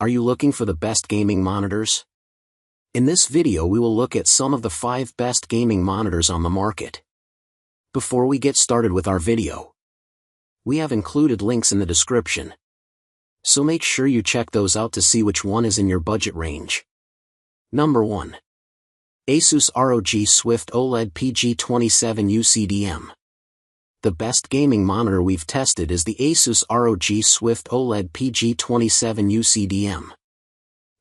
Are you looking for the best gaming monitors? In this video we will look at some of the 5 best gaming monitors on the market. Before we get started with our video, we have included links in the description, so make sure you check those out to see which one is in your budget range. Number 1. ASUS ROG Swift OLED PG27 UCDM. The best gaming monitor we've tested is the ASUS ROG Swift OLED PG27 UCDM.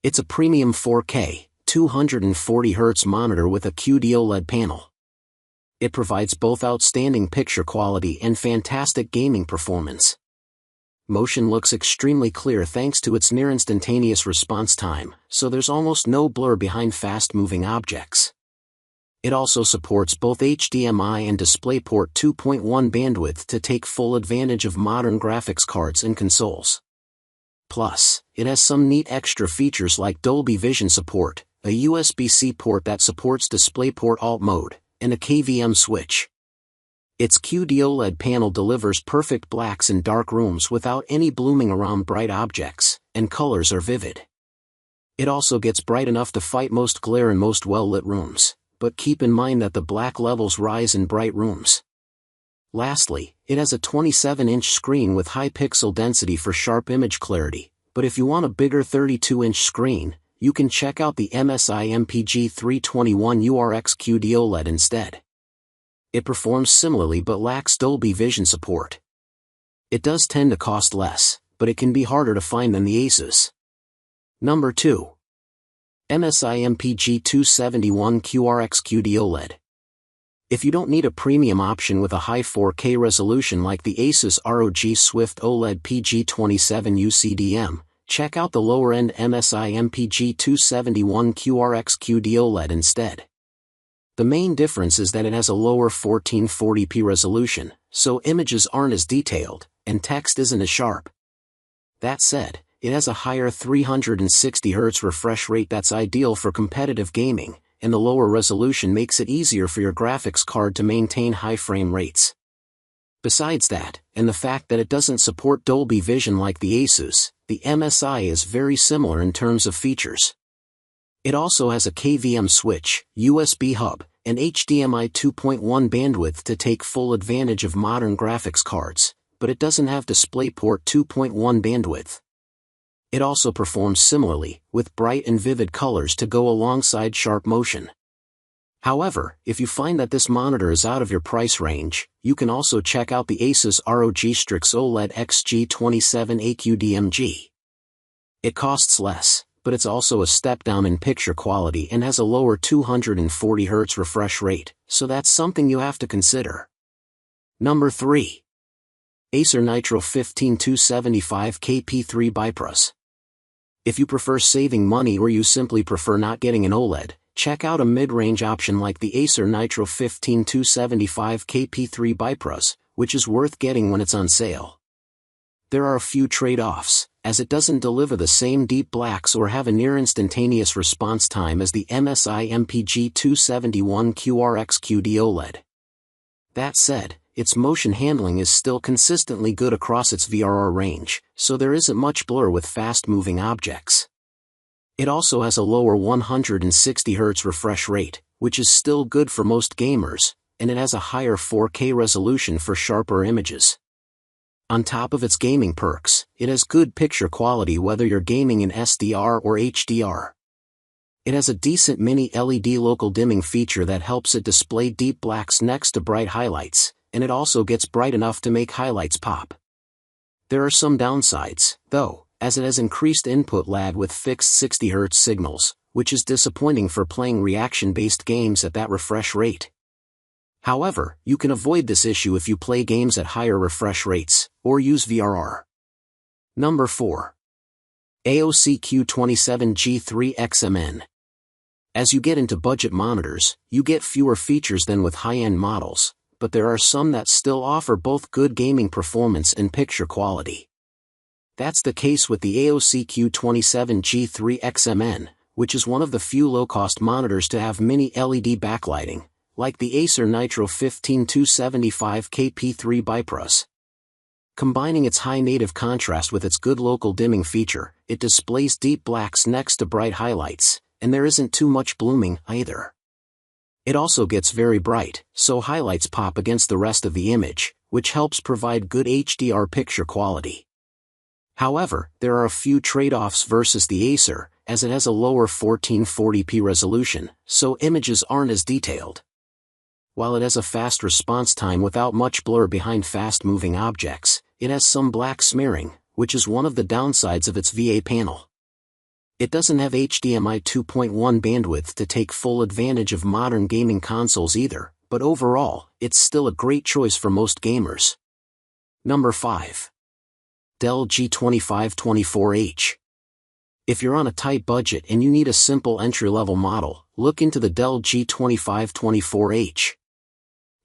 It's a premium 4K, 240Hz monitor with a QD-OLED panel. It provides both outstanding picture quality and fantastic gaming performance. Motion looks extremely clear thanks to its near-instantaneous response time, so there's almost no blur behind fast-moving objects. It also supports both HDMI and DisplayPort 2.1 bandwidth to take full advantage of modern graphics cards and consoles. Plus, it has some neat extra features like Dolby Vision support, a USB-C port that supports DisplayPort Alt mode, and a KVM switch. Its QD-OLED panel delivers perfect blacks in dark rooms without any blooming around bright objects, and colors are vivid. It also gets bright enough to fight most glare in most well-lit rooms, but keep in mind that the black levels rise in bright rooms. Lastly, it has a 27-inch screen with high pixel density for sharp image clarity, but if you want a bigger 32-inch screen, you can check out the MSI MPG 321URX QD-OLED instead. It performs similarly but lacks Dolby Vision support. It does tend to cost less, but it can be harder to find than the ASUS. Number 2. MSI MPG 271QRX QD-OLED. If you don't need a premium option with a high 4K resolution like the ASUS ROG Swift OLED PG27 UCDM, check out the lower-end MSI MPG 271QRX QD-OLED instead. The main difference is that it has a lower 1440p resolution, so images aren't as detailed, and text isn't as sharp. That said, it has a higher 360Hz refresh rate that's ideal for competitive gaming, and the lower resolution makes it easier for your graphics card to maintain high frame rates. Besides that, and the fact that it doesn't support Dolby Vision like the ASUS, the MSI is very similar in terms of features. It also has a KVM switch, USB hub, and HDMI 2.1 bandwidth to take full advantage of modern graphics cards, but it doesn't have DisplayPort 2.1 bandwidth. It also performs similarly, with bright and vivid colors to go alongside sharp motion. However, if you find that this monitor is out of your price range, you can also check out the ASUS ROG Strix OLED G2524H. It costs less, but it's also a step down in picture quality and has a lower 240Hz refresh rate, so that's something you have to consider. Number 3. Acer Nitro 15275KP3 BIPROS. If you prefer saving money or you simply prefer not getting an OLED, check out a mid-range option like the Acer Nitro 15275KP3 BIPROS, which is worth getting when it's on sale. There are a few trade-offs, as it doesn't deliver the same deep blacks or have a near-instantaneous response time as the MSI MPG 271QRX QD-OLED. That said, its motion handling is still consistently good across its VRR range, so there isn't much blur with fast-moving objects. It also has a lower 160Hz refresh rate, which is still good for most gamers, and it has a higher 4K resolution for sharper images. On top of its gaming perks, it has good picture quality whether you're gaming in SDR or HDR. It has a decent mini LED local dimming feature that helps it display deep blacks next to bright highlights, and it also gets bright enough to make highlights pop. There are some downsides, though, as it has increased input lag with fixed 60Hz signals, which is disappointing for playing reaction-based games at that refresh rate. However, you can avoid this issue if you play games at higher refresh rates, or use VRR. Number 4. AOC Q27G3XMN. As you get into budget monitors, you get fewer features than with high-end models, but there are some that still offer both good gaming performance and picture quality. That's the case with the AOC Q27G3XMN, which is one of the few low-cost monitors to have mini LED backlighting, like the Acer Nitro 15275KP3 BIPROS. Combining its high native contrast with its good local dimming feature, it displays deep blacks next to bright highlights, and there isn't too much blooming either. It also gets very bright, so highlights pop against the rest of the image, which helps provide good HDR picture quality. However, there are a few trade-offs versus the Acer, as it has a lower 1440p resolution, so images aren't as detailed. While it has a fast response time without much blur behind fast-moving objects, it has some black smearing, which is one of the downsides of its VA panel. It doesn't have HDMI 2.1 bandwidth to take full advantage of modern gaming consoles either, but overall, it's still a great choice for most gamers. Number 5. Dell G2524H. If you're on a tight budget and you need a simple entry-level model, look into the Dell G2524H.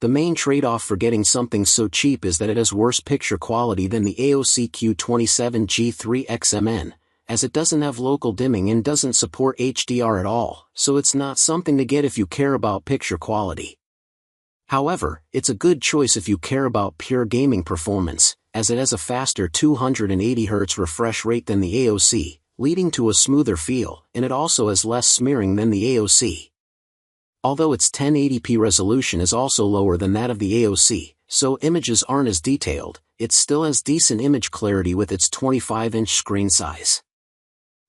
The main trade-off for getting something so cheap is that it has worse picture quality than the AOC Q27G3XMN, as it doesn't have local dimming and doesn't support HDR at all, so it's not something to get if you care about picture quality. However, it's a good choice if you care about pure gaming performance, as it has a faster 280Hz refresh rate than the AOC, leading to a smoother feel, and it also has less smearing than the AOC. Although its 1080p resolution is also lower than that of the AOC, so images aren't as detailed, it still has decent image clarity with its 25-inch screen size.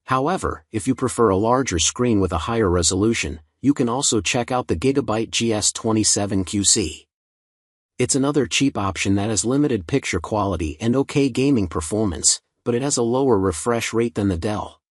However, if you prefer a larger screen with a higher resolution, you can also check out the Gigabyte GS27QC. It's another cheap option that has limited picture quality and okay gaming performance, but it has a lower refresh rate than the Dell